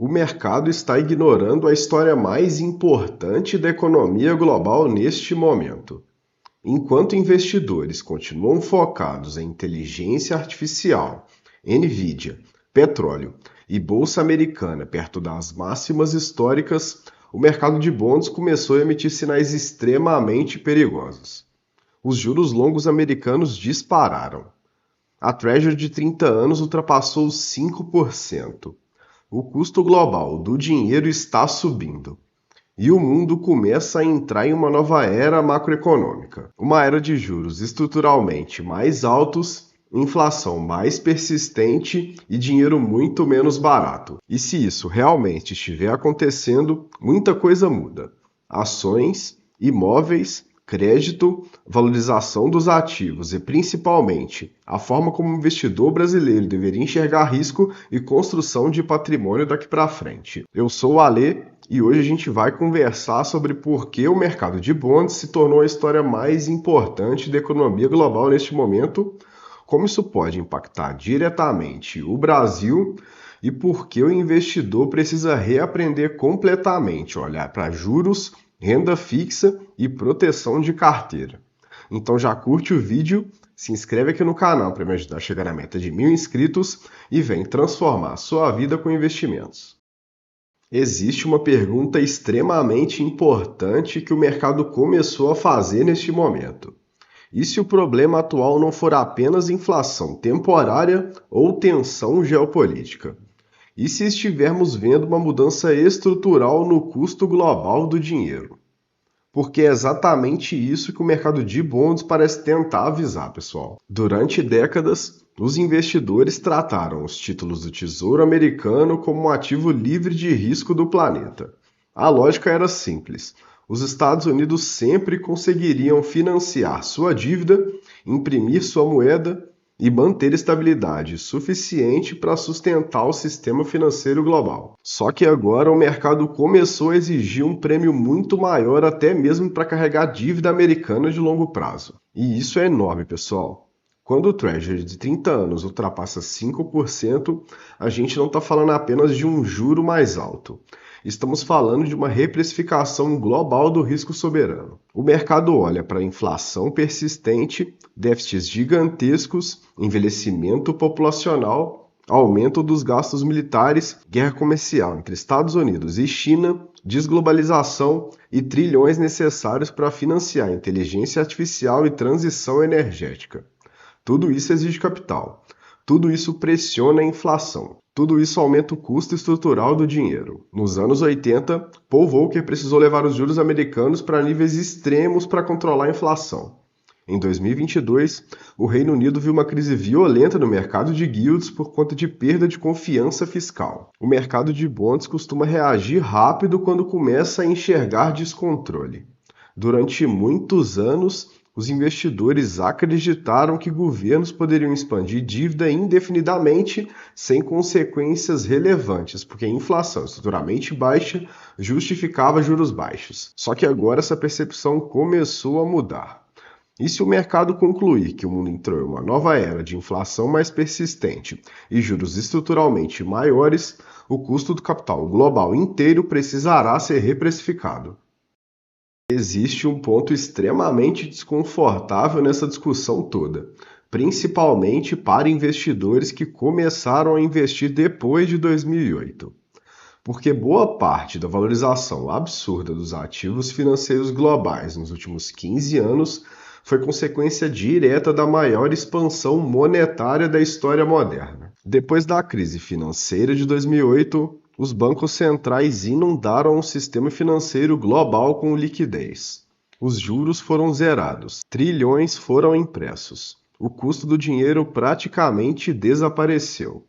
O mercado está ignorando a história mais importante da economia global neste momento. Enquanto investidores continuam focados em inteligência artificial, Nvidia, petróleo e Bolsa Americana perto das máximas históricas, o mercado de bonds começou a emitir sinais extremamente perigosos. Os juros longos americanos dispararam. A Treasury de 30 anos ultrapassou os 5%. O custo global do dinheiro está subindo. E o mundo começa a entrar em uma nova era macroeconômica. Uma era de juros estruturalmente mais altos, inflação mais persistente e dinheiro muito menos barato. E se isso realmente estiver acontecendo, muita coisa muda. Ações, imóveis, crédito, valorização dos ativos e, principalmente, a forma como o investidor brasileiro deveria enxergar risco e construção de patrimônio daqui para frente. Eu sou o Alê e hoje a gente vai conversar sobre por que o mercado de bonds se tornou a história mais importante da economia global neste momento, como isso pode impactar diretamente o Brasil e por que o investidor precisa reaprender completamente a olhar para juros, renda fixa e proteção de carteira. Então já curte o vídeo, se inscreve aqui no canal para me ajudar a chegar na meta de 1000 inscritos e vem transformar a sua vida com investimentos. Existe uma pergunta extremamente importante que o mercado começou a fazer neste momento. E se o problema atual não for apenas inflação temporária ou tensão geopolítica? E se estivermos vendo uma mudança estrutural no custo global do dinheiro? Porque é exatamente isso que o mercado de bonds parece tentar avisar, pessoal. Durante décadas, os investidores trataram os títulos do Tesouro Americano como um ativo livre de risco do planeta. A lógica era simples. Os Estados Unidos sempre conseguiriam financiar sua dívida, imprimir sua moeda e manter estabilidade suficiente para sustentar o sistema financeiro global. Só que agora o mercado começou a exigir um prêmio muito maior até mesmo para carregar dívida americana de longo prazo. E isso é enorme, pessoal. Quando o Treasury de 30 anos ultrapassa 5%, a gente não está falando apenas de um juro mais alto. Estamos falando de uma reprecificação global do risco soberano. O mercado olha para a inflação persistente, déficits gigantescos, envelhecimento populacional, aumento dos gastos militares, guerra comercial entre Estados Unidos e China, desglobalização e trilhões necessários para financiar inteligência artificial e transição energética. Tudo isso exige capital. Tudo isso pressiona a inflação. Tudo isso aumenta o custo estrutural do dinheiro. Nos anos 80, Paul Volcker precisou levar os juros americanos para níveis extremos para controlar a inflação. Em 2022, o Reino Unido viu uma crise violenta no mercado de guilds por conta de perda de confiança fiscal. O mercado de bonds costuma reagir rápido quando começa a enxergar descontrole. Durante muitos anos, os investidores acreditaram que governos poderiam expandir dívida indefinidamente sem consequências relevantes, porque a inflação estruturalmente baixa justificava juros baixos. Só que agora essa percepção começou a mudar. E se o mercado concluir que o mundo entrou em uma nova era de inflação mais persistente e juros estruturalmente maiores, o custo do capital global inteiro precisará ser reprecificado. Existe um ponto extremamente desconfortável nessa discussão toda, principalmente para investidores que começaram a investir depois de 2008. Porque boa parte da valorização absurda dos ativos financeiros globais nos últimos 15 anos foi consequência direta da maior expansão monetária da história moderna. Depois da crise financeira de 2008, os bancos centrais inundaram o sistema financeiro global com liquidez. Os juros foram zerados, trilhões foram impressos. O custo do dinheiro praticamente desapareceu.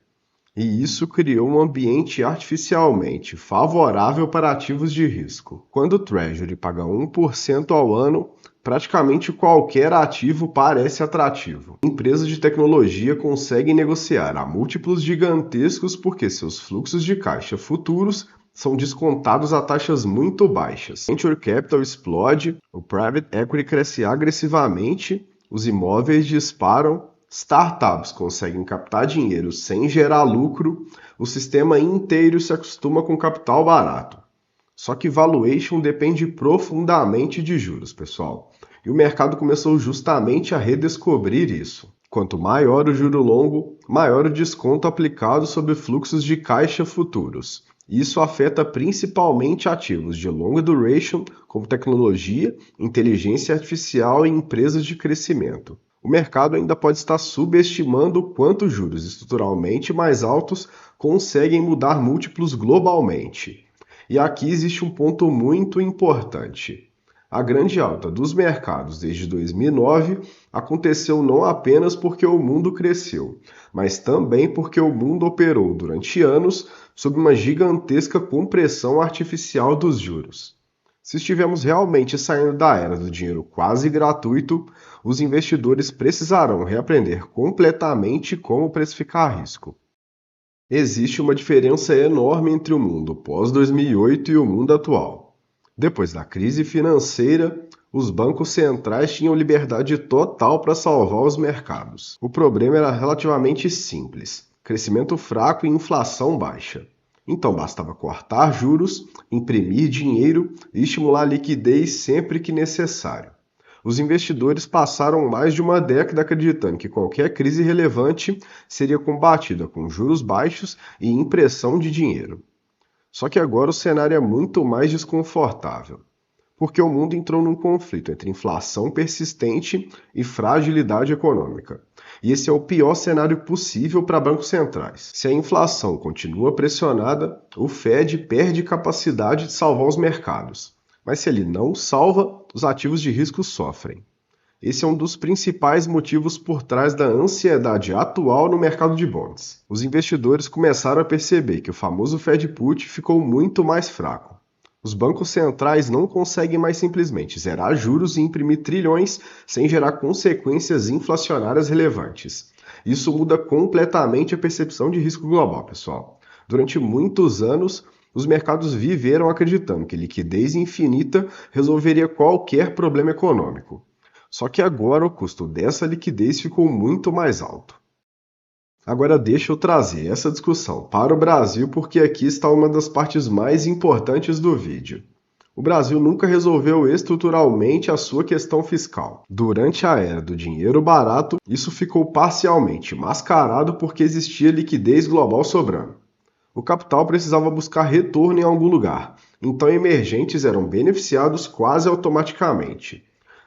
E isso criou um ambiente artificialmente favorável para ativos de risco. Quando o Treasury paga 1% ao ano, praticamente qualquer ativo parece atrativo. Empresas de tecnologia conseguem negociar a múltiplos gigantescos porque seus fluxos de caixa futuros são descontados a taxas muito baixas. Venture Capital explode, o Private Equity cresce agressivamente, os imóveis disparam, startups conseguem captar dinheiro sem gerar lucro, o sistema inteiro se acostuma com capital barato. Só que valuation depende profundamente de juros, pessoal. E o mercado começou justamente a redescobrir isso. Quanto maior o juro longo, maior o desconto aplicado sobre fluxos de caixa futuros. Isso afeta principalmente ativos de longa duration, como tecnologia, inteligência artificial e empresas de crescimento. O mercado ainda pode estar subestimando o quanto juros estruturalmente mais altos conseguem mudar múltiplos globalmente. E aqui existe um ponto muito importante. A grande alta dos mercados desde 2009 aconteceu não apenas porque o mundo cresceu, mas também porque o mundo operou durante anos sob uma gigantesca compressão artificial dos juros. Se estivermos realmente saindo da era do dinheiro quase gratuito, os investidores precisarão reaprender completamente como precificar risco. Existe uma diferença enorme entre o mundo pós-2008 e o mundo atual. Depois da crise financeira, os bancos centrais tinham liberdade total para salvar os mercados. O problema era relativamente simples: crescimento fraco e inflação baixa. Então bastava cortar juros, imprimir dinheiro e estimular a liquidez sempre que necessário. Os investidores passaram mais de uma década acreditando que qualquer crise relevante seria combatida com juros baixos e impressão de dinheiro. Só que agora o cenário é muito mais desconfortável, porque o mundo entrou num conflito entre inflação persistente e fragilidade econômica. E esse é o pior cenário possível para bancos centrais. Se a inflação continua pressionada, o Fed perde capacidade de salvar os mercados. Mas se ele não salva, os ativos de risco sofrem. Esse é um dos principais motivos por trás da ansiedade atual no mercado de bonds. Os investidores começaram a perceber que o famoso Fed Put ficou muito mais fraco. Os bancos centrais não conseguem mais simplesmente zerar juros e imprimir trilhões sem gerar consequências inflacionárias relevantes. Isso muda completamente a percepção de risco global, pessoal. Durante muitos anos, os mercados viveram acreditando que liquidez infinita resolveria qualquer problema econômico. Só que agora o custo dessa liquidez ficou muito mais alto. Agora deixa eu trazer essa discussão para o Brasil porque aqui está uma das partes mais importantes do vídeo. O Brasil nunca resolveu estruturalmente a sua questão fiscal. Durante a era do dinheiro barato, isso ficou parcialmente mascarado porque existia liquidez global sobrando. O capital precisava buscar retorno em algum lugar, então emergentes eram beneficiados quase automaticamente.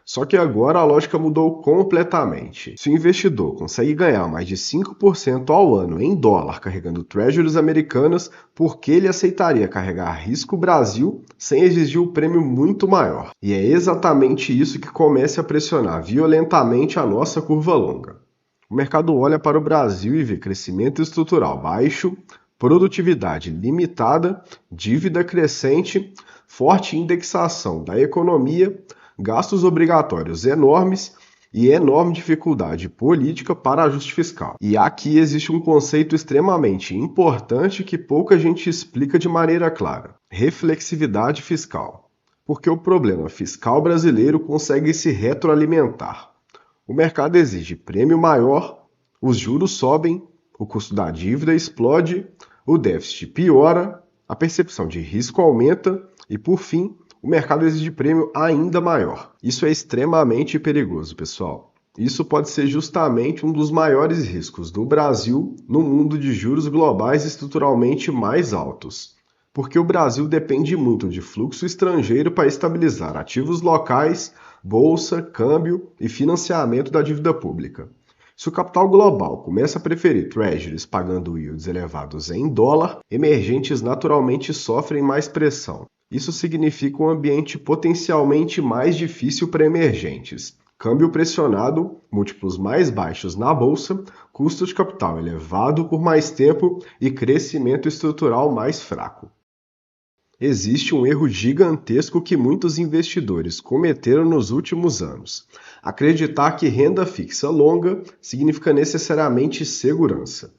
Só que agora a lógica mudou completamente. Se o investidor consegue ganhar mais de 5% ao ano em dólar carregando treasuries americanas, por que ele aceitaria carregar risco Brasil sem exigir um prêmio muito maior? E é exatamente isso que começa a pressionar violentamente a nossa curva longa. O mercado olha para o Brasil e vê crescimento estrutural baixo, produtividade limitada, dívida crescente, forte indexação da economia, gastos obrigatórios enormes e enorme dificuldade política para ajuste fiscal. E aqui existe um conceito extremamente importante que pouca gente explica de maneira clara: reflexividade fiscal. Porque o problema fiscal brasileiro consegue se retroalimentar. O mercado exige prêmio maior, os juros sobem, o custo da dívida explode, o déficit piora, a percepção de risco aumenta e, por fim, o mercado exige prêmio ainda maior. Isso é extremamente perigoso, pessoal. Isso pode ser justamente um dos maiores riscos do Brasil no mundo de juros globais estruturalmente mais altos. Porque o Brasil depende muito de fluxo estrangeiro para estabilizar ativos locais, bolsa, câmbio e financiamento da dívida pública. Se o capital global começa a preferir treasuries pagando yields elevados em dólar, emergentes naturalmente sofrem mais pressão. Isso significa um ambiente potencialmente mais difícil para emergentes. Câmbio pressionado, múltiplos mais baixos na bolsa, custo de capital elevado por mais tempo e crescimento estrutural mais fraco. Existe um erro gigantesco que muitos investidores cometeram nos últimos anos: acreditar que renda fixa longa significa necessariamente segurança.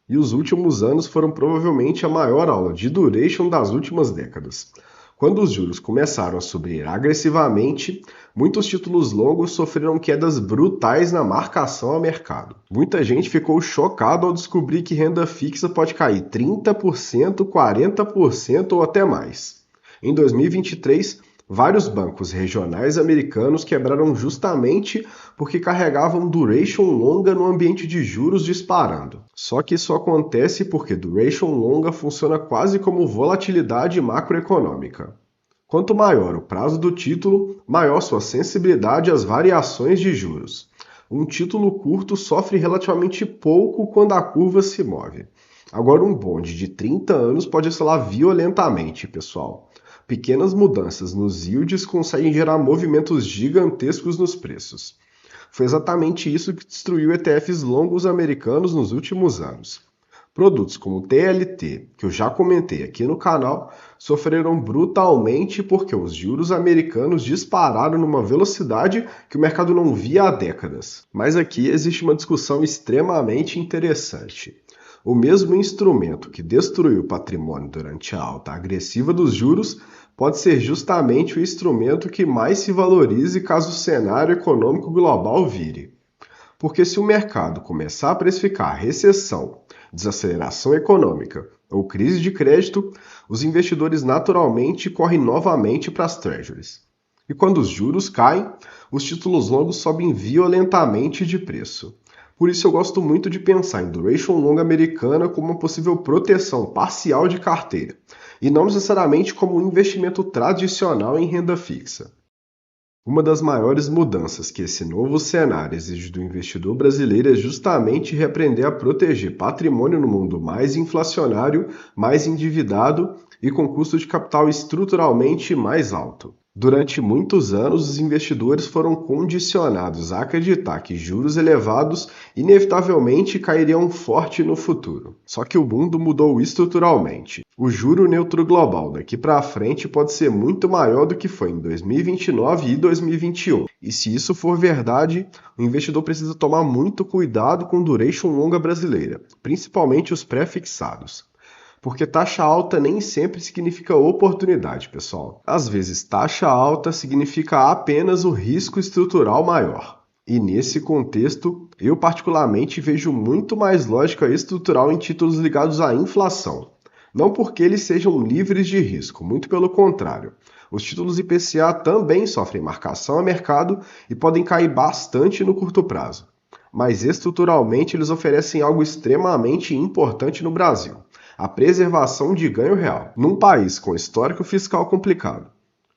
E os últimos anos foram provavelmente a maior aula de duration das últimas décadas. Quando os juros começaram a subir agressivamente, muitos títulos longos sofreram quedas brutais na marcação a mercado. Muita gente ficou chocado ao descobrir que renda fixa pode cair 30%, 40% ou até mais. Em 2023, vários bancos regionais americanos quebraram justamente porque carregavam duration longa no ambiente de juros disparando. Só que isso acontece porque duration longa funciona quase como volatilidade macroeconômica. Quanto maior o prazo do título, maior sua sensibilidade às variações de juros. Um título curto sofre relativamente pouco quando a curva se move. Agora, um bonde de 30 anos pode oscilar violentamente, pessoal. Pequenas mudanças nos yields conseguem gerar movimentos gigantescos nos preços. Foi exatamente isso que destruiu ETFs longos americanos nos últimos anos. Produtos como o TLT, que eu já comentei aqui no canal, sofreram brutalmente porque os juros americanos dispararam numa velocidade que o mercado não via há décadas. Mas aqui existe uma discussão extremamente interessante. O mesmo instrumento que destruiu o patrimônio durante a alta agressiva dos juros pode ser justamente o instrumento que mais se valorize caso o cenário econômico global vire. Porque se o mercado começar a precificar recessão, desaceleração econômica ou crise de crédito, os investidores naturalmente correm novamente para as treasuries. E quando os juros caem, os títulos longos sobem violentamente de preço. Por isso eu gosto muito de pensar em duration longa americana como uma possível proteção parcial de carteira, e não necessariamente como um investimento tradicional em renda fixa. Uma das maiores mudanças que esse novo cenário exige do investidor brasileiro é justamente reaprender a proteger patrimônio no mundo mais inflacionário, mais endividado e com custo de capital estruturalmente mais alto. Durante muitos anos, os investidores foram condicionados a acreditar que juros elevados inevitavelmente cairiam forte no futuro. Só que o mundo mudou estruturalmente. O juro neutro global daqui para frente pode ser muito maior do que foi em 2029 e 2021. E se isso for verdade, o investidor precisa tomar muito cuidado com duration longa brasileira, principalmente os pré-fixados. Porque taxa alta nem sempre significa oportunidade, pessoal. Às vezes, taxa alta significa apenas o risco estrutural maior. E nesse contexto, eu particularmente vejo muito mais lógica estrutural em títulos ligados à inflação. Não porque eles sejam livres de risco, muito pelo contrário. Os títulos IPCA também sofrem marcação a mercado e podem cair bastante no curto prazo. Mas estruturalmente eles oferecem algo extremamente importante no Brasil: a preservação de ganho real. Num país com histórico fiscal complicado,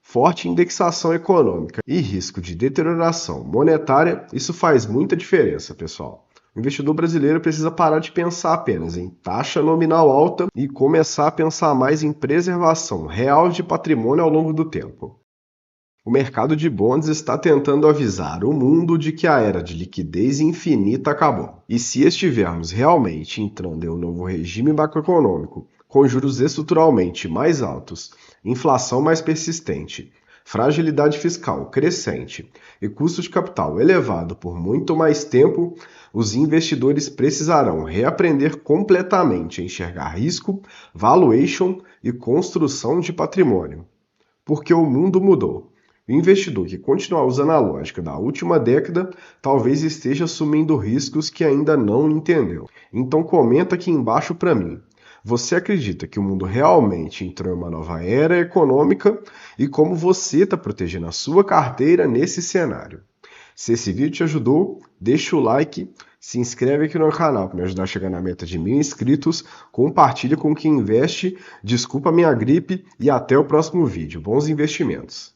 forte indexação econômica e risco de deterioração monetária, isso faz muita diferença, pessoal. O investidor brasileiro precisa parar de pensar apenas em taxa nominal alta e começar a pensar mais em preservação real de patrimônio ao longo do tempo. O mercado de bonds está tentando avisar o mundo de que a era de liquidez infinita acabou. E se estivermos realmente entrando em um novo regime macroeconômico, com juros estruturalmente mais altos, inflação mais persistente, fragilidade fiscal crescente e custo de capital elevado por muito mais tempo, os investidores precisarão reaprender completamente a enxergar risco, valuation e construção de patrimônio. Porque o mundo mudou. O investidor que continuar usando a lógica da última década talvez esteja assumindo riscos que ainda não entendeu. Então comenta aqui embaixo para mim. Você acredita que o mundo realmente entrou em uma nova era econômica e como você está protegendo a sua carteira nesse cenário? Se esse vídeo te ajudou, deixa o like, se inscreve aqui no canal para me ajudar a chegar na meta de 1000 inscritos, compartilha com quem investe, desculpa a minha gripe e até o próximo vídeo. Bons investimentos!